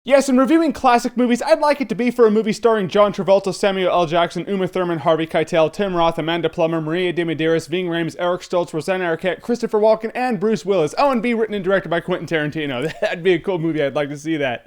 Yes, in reviewing classic movies, I'd like it to be for a movie starring John Travolta, Samuel L. Jackson, Uma Thurman, Harvey Keitel, Tim Roth, Amanda Plummer, Maria de Medeiros, Ving Rhames, Eric Stoltz, Rosanna Arquette, Christopher Walken, and Bruce Willis. Oh, and be written and directed by Quentin Tarantino. That'd be a cool movie. I'd like to see that.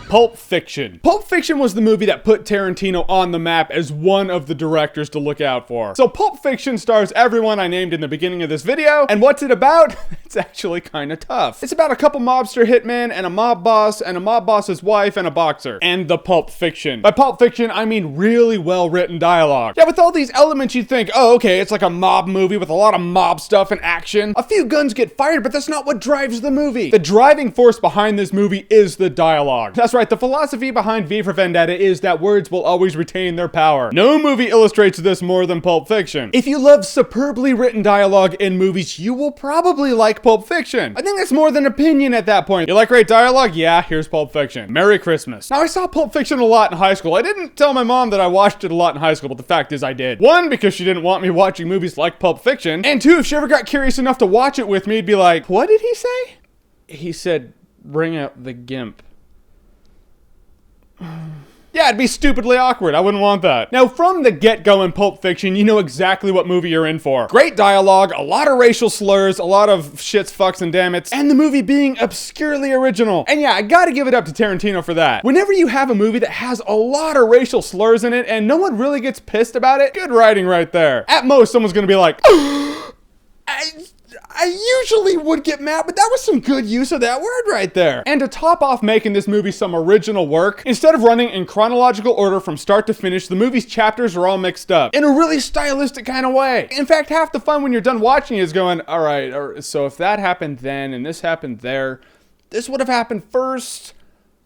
Pulp Fiction. Pulp Fiction was the movie that put Tarantino on the map as one of the directors to look out for. So Pulp Fiction stars everyone I named in the beginning of this video, and what's it about? It's actually kind of tough. It's about a couple mobster hitmen and a mob boss and a mob boss's wife and a boxer. And the Pulp Fiction. By Pulp Fiction, I mean really well-written dialogue. Yeah, with all these elements you'd think, oh, okay, it's like a mob movie with a lot of mob stuff and action. A few guns get fired, but that's not what drives the movie. The driving force behind this movie is the dialogue. That's right, the philosophy behind V for Vendetta is that words will always retain their power. No movie illustrates this more than Pulp Fiction. If you love superbly written dialogue in movies, you will probably like Pulp Fiction. I think that's more than opinion at that point. You like great dialogue? Yeah, here's Pulp Fiction. Merry Christmas. Now, I saw Pulp Fiction a lot in high school. I didn't tell my mom that I watched it a lot in high school, but the fact is I did. One, because she didn't want me watching movies like Pulp Fiction, and two, if she ever got curious enough to watch it with me, it'd be like, what did he say? He said, bring out the gimp. Yeah, it'd be stupidly awkward. I wouldn't want that. Now, from the get-go in Pulp Fiction, you know exactly what movie you're in for. Great dialogue, a lot of racial slurs, a lot of shits, fucks, and dammits, and the movie being obscurely original. And yeah, I gotta give it up to Tarantino for that. Whenever you have a movie that has a lot of racial slurs in it and no one really gets pissed about it, good writing right there. At most, someone's gonna be like, I usually would get mad, but that was some good use of that word right there. And to top off making this movie some original work, instead of running in chronological order from start to finish, the movie's chapters are all mixed up in a really stylistic kind of way. In fact, half the fun when you're done watching is going, all right, so if that happened then and this happened there, this would have happened first.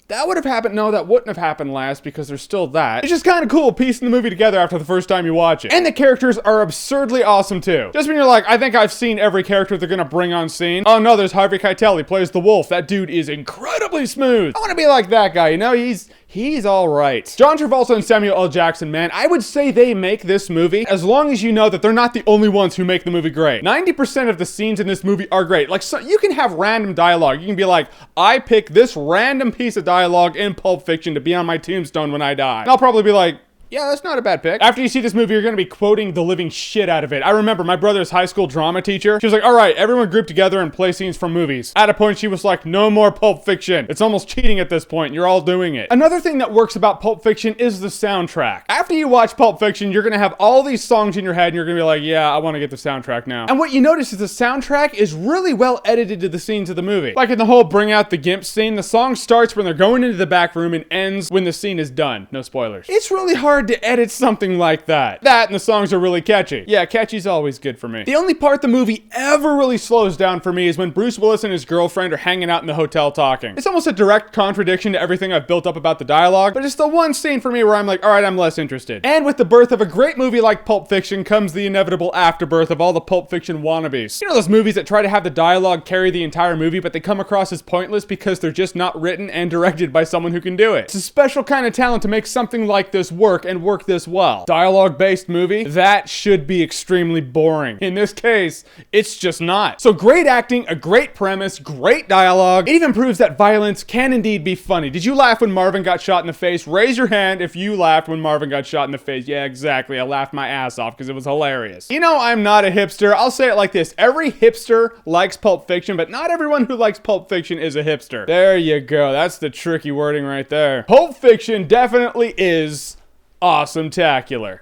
That would have happened. No, that wouldn't have happened last because there's still that. It's just kind of cool piecing the movie together after the first time you watch it. And the characters are absurdly awesome too. Just when you're like, I think I've seen every character they're gonna bring on scene. Oh no, there's Harvey Keitel. He plays the wolf. That dude is incredibly smooth. I want to be like that guy. You know, he's all right. John Travolta and Samuel L. Jackson, man, I would say they make this movie as long as you know that they're not the only ones who make the movie great. 90% of the scenes in this movie are great. Like, so you can have random dialogue. You can be like, I pick this random piece of dialogue in Pulp Fiction to be on my tombstone when I die. And I'll probably be like, yeah, that's not a bad pick. After you see this movie, you're gonna be quoting the living shit out of it. I remember my brother's high school drama teacher. She was like, all right, everyone group together and play scenes from movies. At a point, she was like, no more Pulp Fiction. It's almost cheating at this point. You're all doing it. Another thing that works about Pulp Fiction is the soundtrack. After you watch Pulp Fiction, you're gonna have all these songs in your head and you're gonna be like, yeah, I wanna get the soundtrack now. And what you notice is the soundtrack is really well edited to the scenes of the movie. Like in the whole Bring Out the Gimp scene, the song starts when they're going into the back room and ends when the scene is done. No spoilers. It's really hard to edit something like that. That and the songs are really catchy. Yeah, catchy's always good for me. The only part the movie ever really slows down for me is when Bruce Willis and his girlfriend are hanging out in the hotel talking. It's almost a direct contradiction to everything I've built up about the dialogue, but it's the one scene for me where I'm like, all right, I'm less interested. And with the birth of a great movie like Pulp Fiction comes the inevitable afterbirth of all the Pulp Fiction wannabes. You know those movies that try to have the dialogue carry the entire movie, but they come across as pointless because they're just not written and directed by someone who can do it. It's a special kind of talent to make something like this work and work this well. Dialogue-based movie, that should be extremely boring. In this case, it's just not. So great acting, a great premise, great dialogue. It even proves that violence can indeed be funny. Did you laugh when Marvin got shot in the face? Raise your hand if you laughed when Marvin got shot in the face. Yeah, exactly. I laughed my ass off because it was hilarious. You know, I'm not a hipster. I'll say it like this. Every hipster likes Pulp Fiction, but not everyone who likes Pulp Fiction is a hipster. There you go. That's the tricky wording right there. Pulp Fiction definitely is awesome-tacular.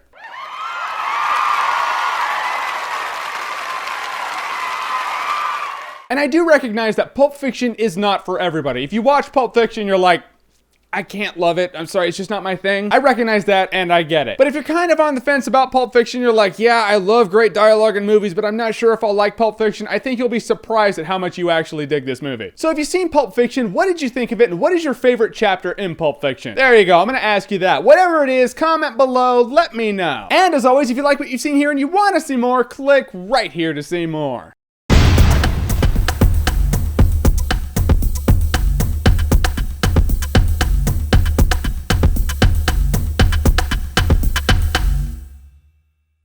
And I do recognize that Pulp Fiction is not for everybody. If you watch Pulp Fiction, you're like, I can't love it. I'm sorry, it's just not my thing. I recognize that and I get it. But if you're kind of on the fence about Pulp Fiction, you're like, yeah, I love great dialogue in movies, but I'm not sure if I'll like Pulp Fiction. I think you'll be surprised at how much you actually dig this movie. So if you've seen Pulp Fiction, what did you think of it? And what is your favorite chapter in Pulp Fiction? There you go. I'm gonna ask you that. Whatever it is, comment below, let me know. And as always, if you like what you've seen here and you want to see more, click right here to see more.